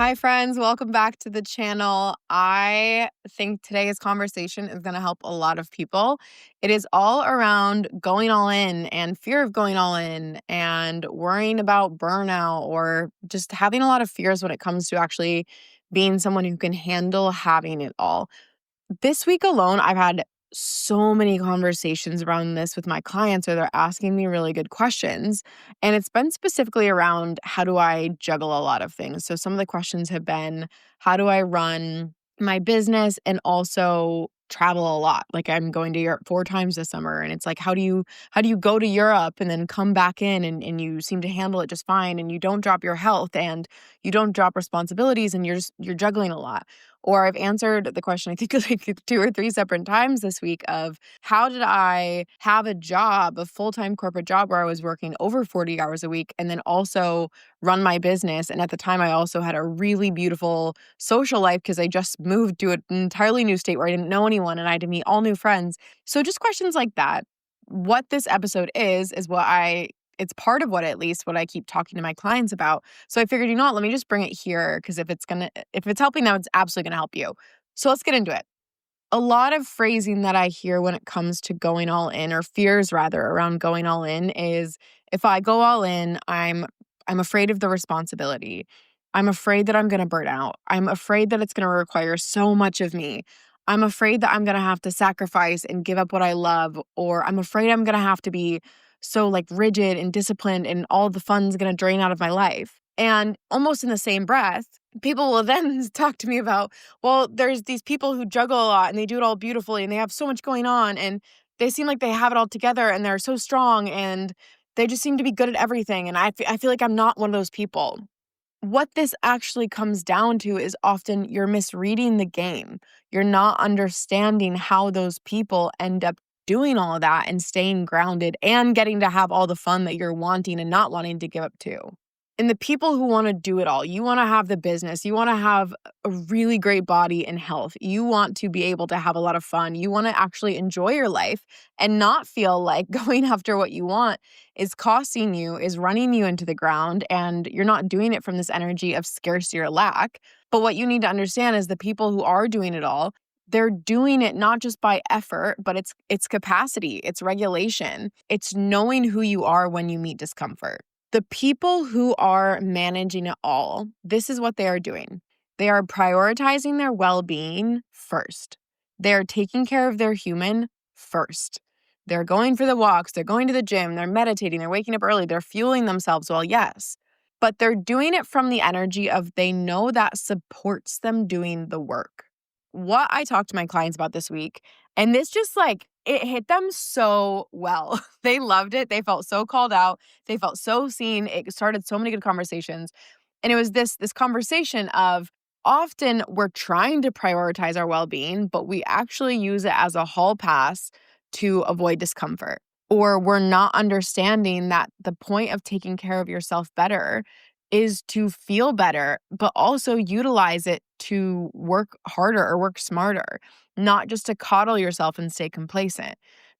Hi, friends. Welcome back to the channel. I think today's conversation is going to help a lot of people. It is all around going all in and fear of going all in and worrying about burnout or just having a lot of fears when it comes to actually being someone who can handle having it all. This week alone, I've had so many conversations around this with my clients where they're asking me really good questions. And it's been specifically around how do I juggle a lot of things. So some of the questions have been, how do I run my business and also travel a lot? Like I'm going to Europe 4 times this summer. And it's like, how do you go to Europe and then come back in and you seem to handle it just fine and you don't drop your health and you don't drop responsibilities and you're juggling a lot. Or I've answered the question, I think like 2 or 3 separate times this week of how did I have a job, a full-time corporate job where I was working over 40 hours a week and then also run my business. And at the time, I also had a really beautiful social life because I just moved to an entirely new state where I didn't know anyone and I had to meet all new friends. So just questions like that. What this episode is it's part of what I keep talking to my clients about. So I figured, let me just bring it here because if it's helping them, it's absolutely going to help you. So let's get into it. A lot of phrasing that I hear when it comes to going all in, or fears rather around going all in, is if I go all in, I'm afraid of the responsibility. I'm afraid that I'm going to burn out. I'm afraid that it's going to require so much of me. I'm afraid that I'm going to have to sacrifice and give up what I love, or I'm afraid I'm going to have to be so like rigid and disciplined and all the fun's going to drain out of my life. And almost in the same breath, people will then talk to me about, well, there's these people who juggle a lot and they do it all beautifully and they have so much going on and they seem like they have it all together and they're so strong and they just seem to be good at everything. And I feel like I'm not one of those people. What this actually comes down to is often you're misreading the game. You're not understanding how those people end up doing all of that and staying grounded and getting to have all the fun that you're wanting and not wanting to give up to. And the people who want to do it all, you want to have the business, you want to have a really great body and health, you want to be able to have a lot of fun, you want to actually enjoy your life and not feel like going after what you want is costing you, is running you into the ground, and you're not doing it from this energy of scarcity or lack. But what you need to understand is the people who are doing it all, they're doing it not just by effort, but it's capacity, it's regulation, it's knowing who you are when you meet discomfort. The people who are managing it all, this is what they are doing. They are prioritizing their well-being first. They're taking care of their human first. They're going for the walks, they're going to the gym, they're meditating, they're waking up early, they're fueling themselves well, yes. But they're doing it from the energy of they know that supports them doing the work. What I talked to my clients about this week, and this just it hit them so well. They loved it. They felt so called out. They felt so seen. It started so many good conversations. And it was this conversation of often we're trying to prioritize our well-being, but we actually use it as a hall pass to avoid discomfort. Or we're not understanding that the point of taking care of yourself better is to feel better, but also utilize it to work harder or work smarter, not just to coddle yourself and stay complacent.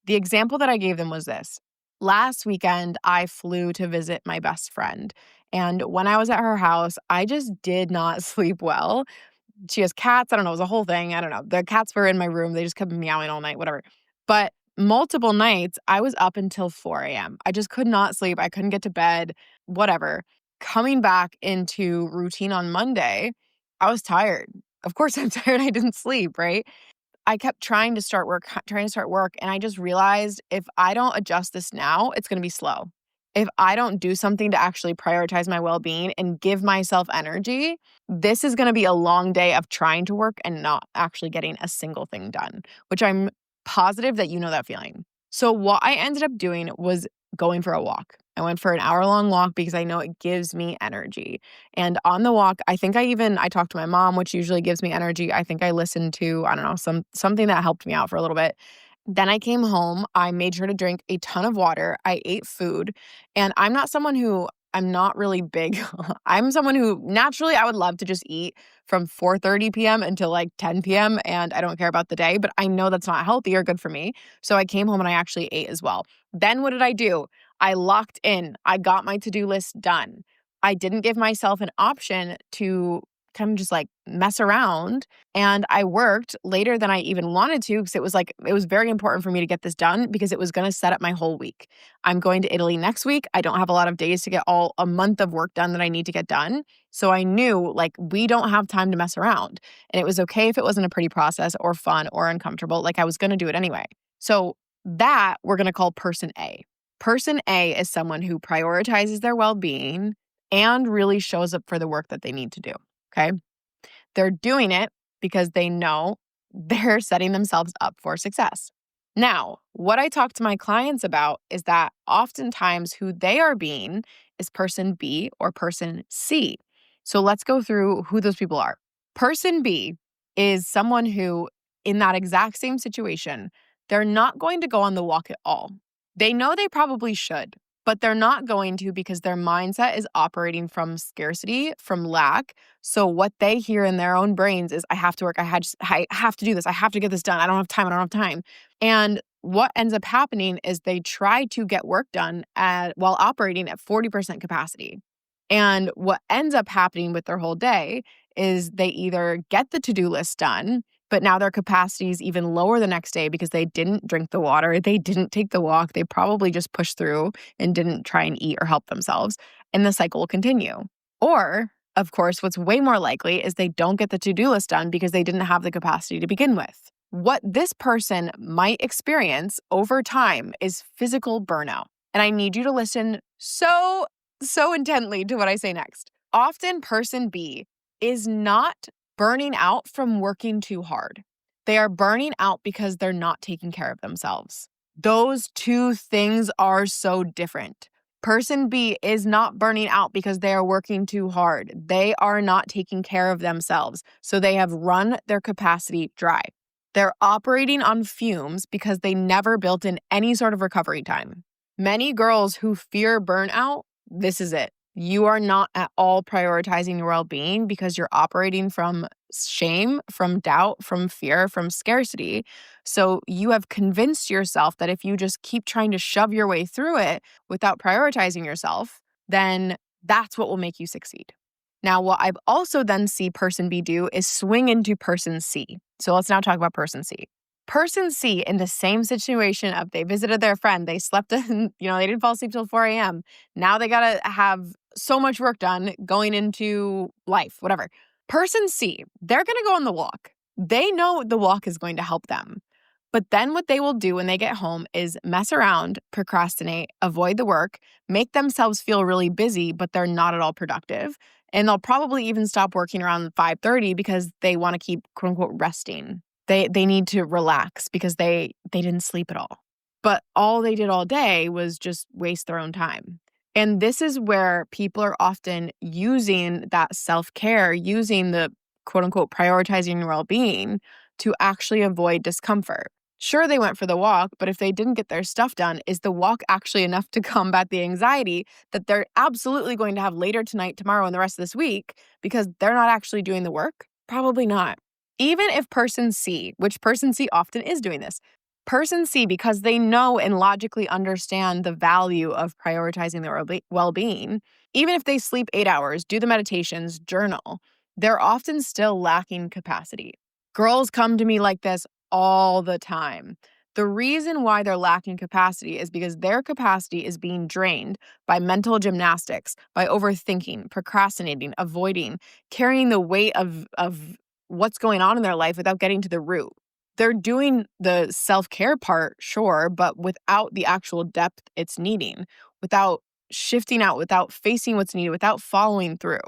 The example that I gave them was this. Last weekend, I flew to visit my best friend. And when I was at her house, I just did not sleep well. She has cats. I don't know. It was a whole thing. I don't know. The cats were in my room. They just kept meowing all night, whatever. But multiple nights, I was up until 4 a.m. I just could not sleep. I couldn't get to bed, whatever. Coming back into routine on Monday, I was tired. Of course, I'm tired. I didn't sleep, right? I kept trying to start work, and I just realized if I don't adjust this now, it's going to be slow. If I don't do something to actually prioritize my well-being and give myself energy, this is going to be a long day of trying to work and not actually getting a single thing done, which I'm positive that you know that feeling. So what I ended up doing was going for a walk. I went for an hour-long walk because I know it gives me energy. And on the walk, I talked to my mom, which usually gives me energy. I think I listened to, I don't know, something that helped me out for a little bit. Then I came home, I made sure to drink a ton of water, I ate food, and I'm not really big. I'm someone who naturally I would love to just eat from 4:30 p.m. until like 10 p.m. and I don't care about the day, but I know that's not healthy or good for me. So I came home and I actually ate as well. Then what did I do? I locked in. I got my to-do list done. I didn't give myself an option to kind of just like mess around. And I worked later than I even wanted to because it was very important for me to get this done because it was going to set up my whole week. I'm going to Italy next week. I don't have a lot of days to get all a month of work done that I need to get done. So I knew like we don't have time to mess around. And it was okay if it wasn't a pretty process or fun or uncomfortable. Like I was going to do it anyway. So that we're going to call person A. Person A is someone who prioritizes their well-being and really shows up for the work that they need to do. Okay. They're doing it because they know they're setting themselves up for success. Now, what I talk to my clients about is that oftentimes who they are being is person B or person C. So let's go through who those people are. Person B is someone who, in that exact same situation, they're not going to go on the walk at all. They know they probably should, but they're not going to because their mindset is operating from scarcity, from lack. So what they hear in their own brains is, I have to work. I have to do this. I have to get this done. I don't have time. I don't have time. And what ends up happening is they try to get work done while operating at 40% capacity. And what ends up happening with their whole day is they either get the to-do list done, but now their capacity is even lower the next day because they didn't drink the water, they didn't take the walk, they probably just pushed through and didn't try and eat or help themselves, and the cycle will continue. Or, of course, what's way more likely is they don't get the to-do list done because they didn't have the capacity to begin with. What this person might experience over time is physical burnout. And I need you to listen so intently to what I say next. Often person B is not burning out from working too hard. They are burning out because they're not taking care of themselves. Those two things are so different. Person B is not burning out because they are working too hard. They are not taking care of themselves. So they have run their capacity dry. They're operating on fumes because they never built in any sort of recovery time. Many girls who fear burnout, this is it. You are not at all prioritizing your well-being because you're operating from shame, from doubt, from fear, from scarcity. So you have convinced yourself that if you just keep trying to shove your way through it without prioritizing yourself, then that's what will make you succeed. Now, what I've also then see person B do is swing into person C. So let's now talk about person C. Person C in the same situation of they visited their friend, they slept in, they didn't fall asleep till 4 a.m. Now they got to have so much work done going into life, whatever. Person C, they're going to go on the walk. They know the walk is going to help them. But then what they will do when they get home is mess around, procrastinate, avoid the work, make themselves feel really busy, but they're not at all productive. And they'll probably even stop working around 5:30 because they want to keep, quote unquote, resting. They need to relax because they didn't sleep at all. But all they did all day was just waste their own time. And this is where people are often using that self-care, using the, quote unquote, prioritizing your well-being to actually avoid discomfort. Sure, they went for the walk, but if they didn't get their stuff done, is the walk actually enough to combat the anxiety that they're absolutely going to have later tonight, tomorrow, and the rest of this week because they're not actually doing the work? Probably not. Even if person C, which person C often is doing this, person C, because they know and logically understand the value of prioritizing their well-being, even if they sleep 8 hours, do the meditations, journal, they're often still lacking capacity. Girls come to me like this all the time. The reason why they're lacking capacity is because their capacity is being drained by mental gymnastics, by overthinking, procrastinating, avoiding, carrying the weight of what's going on in their life without getting to the root. They're doing the self-care part, sure, but without the actual depth it's needing, without shifting out, without facing what's needed, without following through.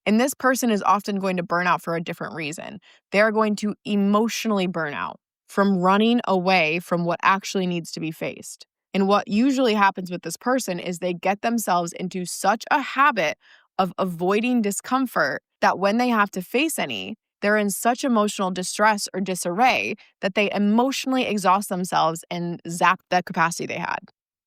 And this person is often going to burn out for a different reason. They're going to emotionally burn out from running away from what actually needs to be faced. And what usually happens with this person is they get themselves into such a habit of avoiding discomfort that when they have to face any, they're in such emotional distress or disarray that they emotionally exhaust themselves and zap the capacity they had.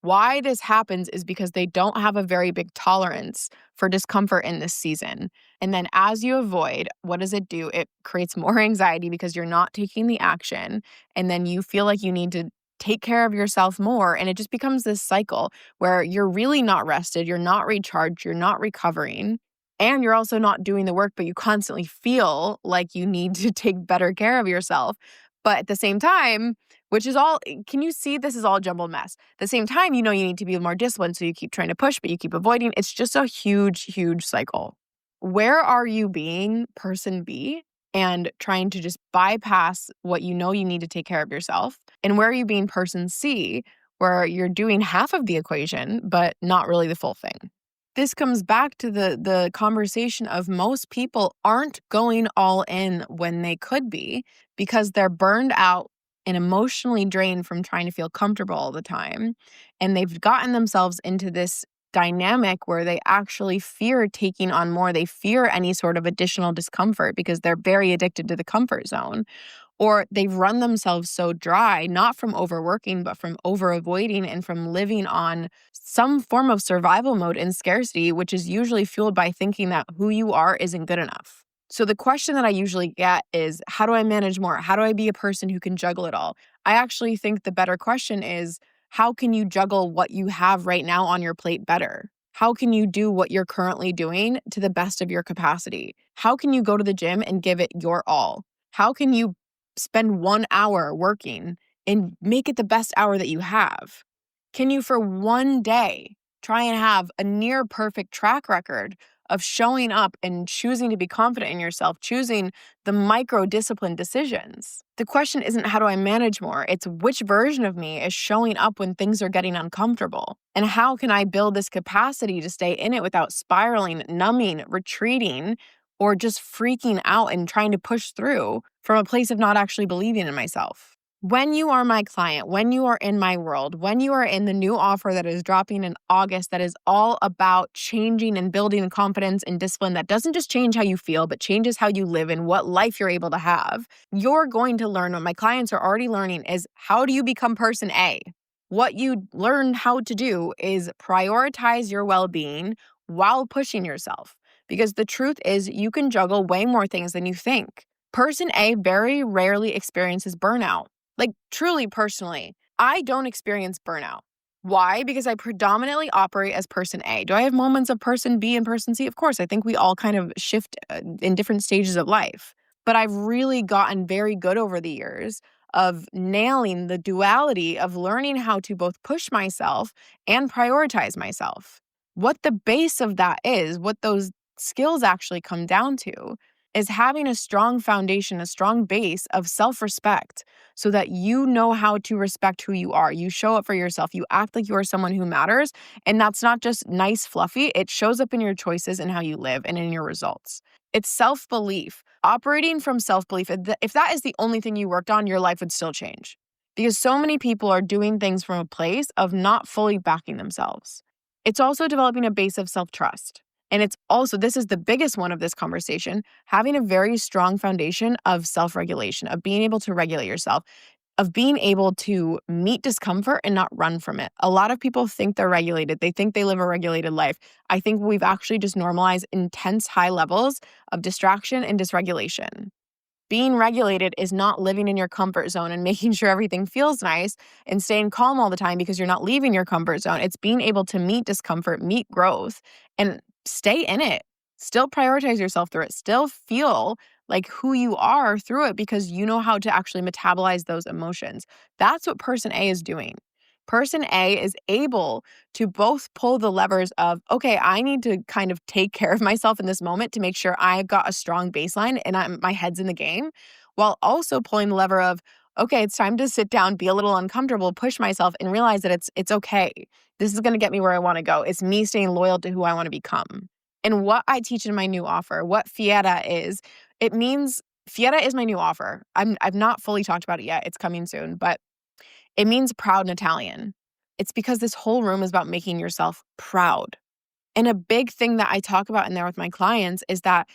Why this happens is because they don't have a very big tolerance for discomfort in this season. And then as you avoid, what does it do? It creates more anxiety because you're not taking the action. And then you feel like you need to take care of yourself more. And it just becomes this cycle where you're really not rested, you're not recharged, you're not recovering. and you're also not doing the work, but you constantly feel like you need to take better care of yourself. But at the same time, which is all, can you see this is all jumbled mess? At the same time, you need to be more disciplined. So you keep trying to push, but you keep avoiding. It's just a huge, huge cycle. Where are you being person B and trying to just bypass what you need to take care of yourself? And where are you being person C, where you're doing half of the equation, but not really the full thing? This comes back to the conversation of most people aren't going all in when they could be because they're burned out and emotionally drained from trying to feel comfortable all the time. And they've gotten themselves into this dynamic where they actually fear taking on more. They fear any sort of additional discomfort because they're very addicted to the comfort zone. Or they've run themselves so dry, not from overworking, but from over avoiding and from living on some form of survival mode and scarcity, which is usually fueled by thinking that who you are isn't good enough. So the question that I usually get is, how do I manage more? How do I be a person who can juggle it all? I actually think the better question is, how can you juggle what you have right now on your plate better? How can you do what you're currently doing to the best of your capacity? How can you go to the gym and give it your all? How can you spend 1 hour working and make it the best hour that you have? Can you for one day try and have a near perfect track record of showing up and choosing to be confident in yourself, choosing the micro discipline decisions? The question isn't how do I manage more? It's which version of me is showing up when things are getting uncomfortable? And how can I build this capacity to stay in it without spiraling, numbing, retreating, or just freaking out and trying to push through from a place of not actually believing in myself? When you are my client, when you are in my world, when you are in the new offer that is dropping in August, that is all about changing and building confidence and discipline that doesn't just change how you feel, but changes how you live and what life you're able to have, you're going to learn what my clients are already learning is how do you become person A? What you learn how to do is prioritize your well-being while pushing yourself. Because the truth is you can juggle way more things than you think. Person A very rarely experiences burnout. Like truly personally, I don't experience burnout. Why? Because I predominantly operate as person A. Do I have moments of person B and person C? Of course, I think we all kind of shift in different stages of life. But I've really gotten very good over the years of nailing the duality of learning how to both push myself and prioritize myself. What the base of that is, what those skills actually come down to, is having a strong foundation, a strong base of self-respect so that you know how to respect who you are. You show up for yourself. You act like you are someone who matters. And that's not just nice, fluffy. It shows up in your choices and how you live and in your results. It's self-belief. Operating from self-belief, if that is the only thing you worked on, your life would still change. Because so many people are doing things from a place of not fully backing themselves. It's also developing a base of self-trust. And it's also, this is the biggest one of this conversation, having a very strong foundation of self-regulation, of being able to regulate yourself, of being able to meet discomfort and not run from it. A lot of people think they're regulated. They think they live a regulated life. I think we've actually just normalized intense high levels of distraction and dysregulation. Being regulated is not living in your comfort zone and making sure everything feels nice and staying calm all the time because you're not leaving your comfort zone. It's being able to meet discomfort, meet growth, and stay in it. Still prioritize yourself through it. Still feel like who you are through it because you know how to actually metabolize those emotions. That's what person A is doing. Person A is able to both pull the levers of, okay, I need to kind of take care of myself in this moment to make sure I've got a strong baseline and my head's in the game, while also pulling the lever of, okay, it's time to sit down, be a little uncomfortable, push myself, and realize that it's okay. This is going to get me where I want to go. It's me staying loyal to who I want to become. And what I teach in my new offer, what Fiera is, it means Fiera is my new offer. I've not fully talked about it yet. It's coming soon, but it means proud in Italian. It's because this whole room is about making yourself proud. And a big thing that I talk about in there with my clients is that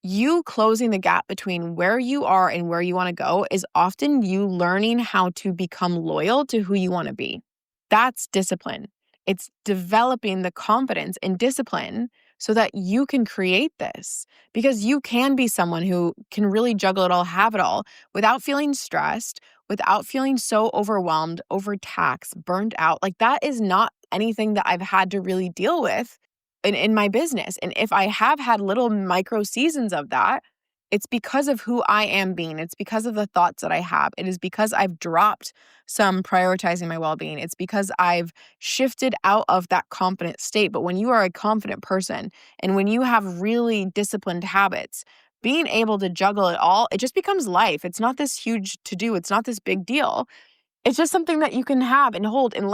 you closing the gap between where you are and where you want to go is often you learning how to become loyal to who you want to be. That's discipline. It's developing the confidence and discipline so that you can create this, because you can be someone who can really juggle it all, have it all without feeling stressed, without feeling so overwhelmed, overtaxed, burned out. Like that is not anything that I've had to really deal with in my business. And if I have had little micro seasons of that, it's because of who I am being. It's because of the thoughts that I have. It is because I've dropped some prioritizing my well-being. It's because I've shifted out of that confident state. But when you are a confident person and when you have really disciplined habits, being able to juggle it all, it just becomes life. It's not this huge to do. It's not this big deal. It's just something that you can have and hold, and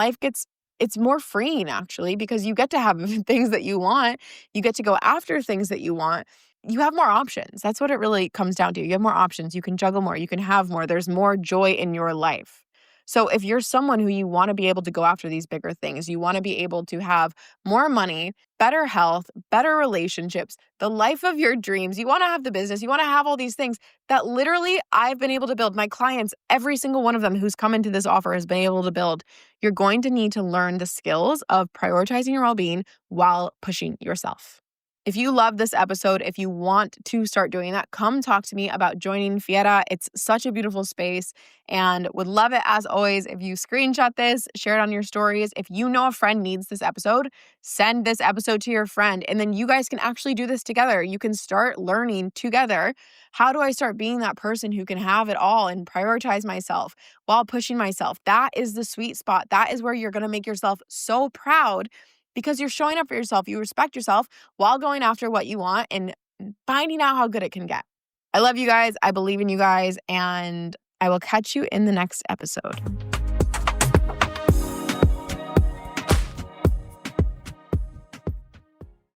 it's more freeing actually, because you get to have things that you want. You get to go after things that you want. You have more options. That's what it really comes down to. You have more options. You can juggle more. You can have more. There's more joy in your life. So if you're someone who you want to be able to go after these bigger things, you want to be able to have more money, better health, better relationships, the life of your dreams, you want to have the business, you want to have all these things that literally I've been able to build. My clients, every single one of them who's come into this offer has been able to build. You're going to need to learn the skills of prioritizing your well-being while pushing yourself. If you love this episode, if you want to start doing that, come talk to me about joining Fiera. It's such a beautiful space and would love it, as always, if you screenshot this, share it on your stories. If you know a friend needs this episode, send this episode to your friend, and then you guys can actually do this together. You can start learning together. How do I start being that person who can have it all and prioritize myself while pushing myself? That is the sweet spot. That is where you're going to make yourself so proud because you're showing up for yourself. You respect yourself while going after what you want and finding out how good it can get. I love you guys. I believe in you guys. And I will catch you in the next episode.